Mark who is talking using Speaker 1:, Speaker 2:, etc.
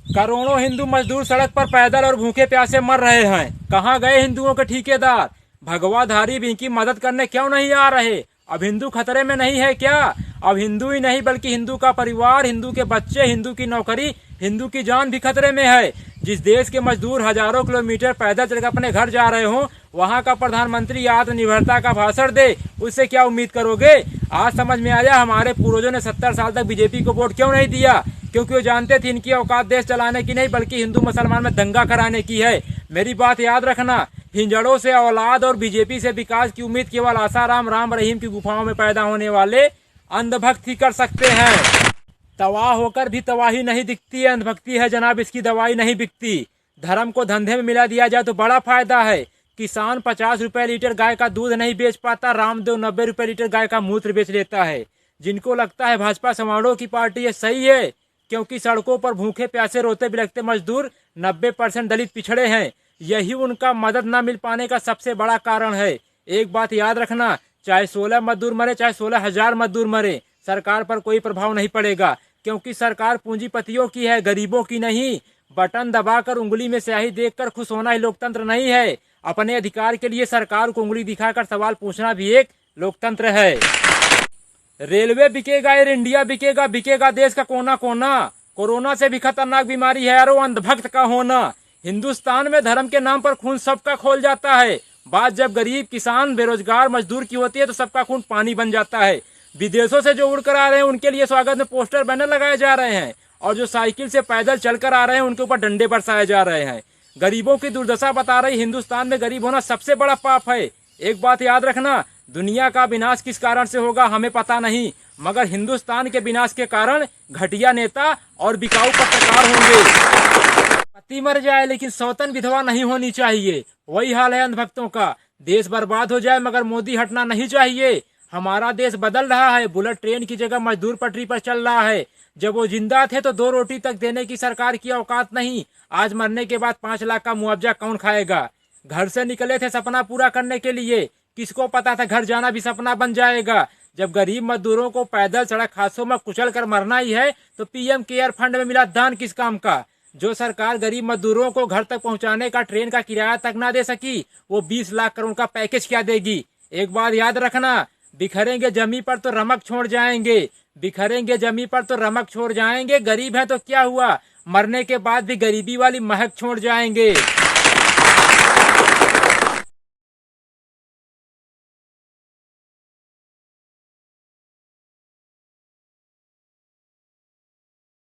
Speaker 1: करोड़ों हिंदू मजदूर सड़क पर पैदल और भूखे प्यासे मर रहे हैं। कहाँ गए हिंदुओं के ठेकेदार? भगवाधारी भी इनकी मदद करने क्यों नहीं आ रहे? अब हिंदू खतरे में नहीं है क्या? अब हिंदू ही नहीं बल्कि हिंदू का परिवार, हिंदू के बच्चे, हिंदू की नौकरी, हिंदू की जान भी खतरे में है। जिस देश के मजदूर हजारों किलोमीटर पैदल चलकर अपने घर जा रहे हों, वहाँ का प्रधानमंत्री आत्मनिर्भरता का भाषण दे, उससे क्या उम्मीद करोगे? आज समझ में आया हमारे पूर्वजों ने 70 साल तक बीजेपी को वोट क्यों नहीं दिया। क्योंकि वो जानते थे इनकी औकात देश चलाने की नहीं बल्कि हिंदू मुसलमान में दंगा कराने की है। मेरी बात याद रखना, हिंजड़ों से औलाद और बीजेपी से विकास की उम्मीद केवल आसाराम राम रहीम की गुफाओं में पैदा होने वाले अंधभक्त ही कर सकते हैं। तबाह होकर भी तबाही नहीं दिखती है, अंधभक्ति है जनाब, इसकी दवाई नहीं बिकती। धर्म को धंधे में मिला दिया जाए तो बड़ा फायदा है। किसान 50 रुपए लीटर गाय का दूध नहीं बेच पाता, रामदेव 90 रुपए लीटर गाय का मूत्र बेच लेता है। जिनको लगता है भाजपा समारोह की पार्टी है, सही है, क्योंकि सड़कों पर भूखे प्यासे रोते बिलखते मजदूर 90% दलित पिछड़े हैं। यही उनका मदद न मिल पाने का सबसे बड़ा कारण है। एक बात याद रखना, चाहे 16 मजदूर मरे, चाहे 16,000 मजदूर मरे, सरकार पर कोई प्रभाव नहीं पड़ेगा, क्योंकि सरकार पूंजीपतियों की है, गरीबों की नहीं। बटन दबाकर उंगली में स्याही देखकर खुश होना ही लोकतंत्र नहीं है। अपने अधिकार के लिए सरकार को उंगली दिखाकर सवाल पूछना भी एक लोकतंत्र है। रेलवे बिकेगा, एयर इंडिया बिकेगा, बिकेगा देश का कोना कोना। कोरोना से भी खतरनाक बीमारी है यारो अंधभक्त का होना। हिंदुस्तान में धर्म के नाम पर खून सबका खोल जाता है। बात जब गरीब, किसान, बेरोजगार, मजदूर की होती है तो सबका खून पानी बन जाता है। विदेशों से जो उड़कर आ रहे हैं उनके लिए स्वागत में पोस्टर बैनर लगाए जा रहे हैं, और जो साइकिल से पैदल चलकर आ रहे हैं उनके ऊपर डंडे बरसाए जा रहे हैं। गरीबों की दुर्दशा बता रही हिंदुस्तान में गरीब होना सबसे बड़ा पाप है। एक बात याद रखना, दुनिया का विनाश किस कारण से होगा हमें पता नहीं, मगर हिंदुस्तान के विनाश के कारण घटिया नेता और बिकाऊ पत्रकार होंगे। पति मर जाए लेकिन सौतन विधवा नहीं होनी चाहिए, वही हाल है अंधभक्तों का। देश बर्बाद हो जाए मगर मोदी हटना नहीं चाहिए। हमारा देश बदल रहा है, बुलेट ट्रेन की जगह मजदूर पटरी पर चल रहा है। जब वो जिंदा थे तो 2 रोटी तक देने की सरकार की औकात नहीं, आज मरने के बाद 5 लाख का मुआवजा कौन खाएगा? घर से निकले थे सपना पूरा करने के लिए, किसको पता था घर जाना भी सपना बन जाएगा। जब गरीब मजदूरों को पैदल सड़क हादसों में कुचल कर मरना ही है तो पीएम केयर फंड में मिला दान किस काम का? जो सरकार गरीब मजदूरों को घर तक पहुंचाने का ट्रेन का किराया तक ना दे सकी, वो 20 लाख करोड़ का पैकेज क्या देगी? एक बात याद रखना, बिखरेंगे जमी पर तो रमक छोड़ जाएंगे, बिखरेंगे जमी पर तो रमक छोड़ जाएंगे। गरीब है तो क्या हुआ, मरने के बाद भी गरीबी वाली महक छोड़ जाएंगे।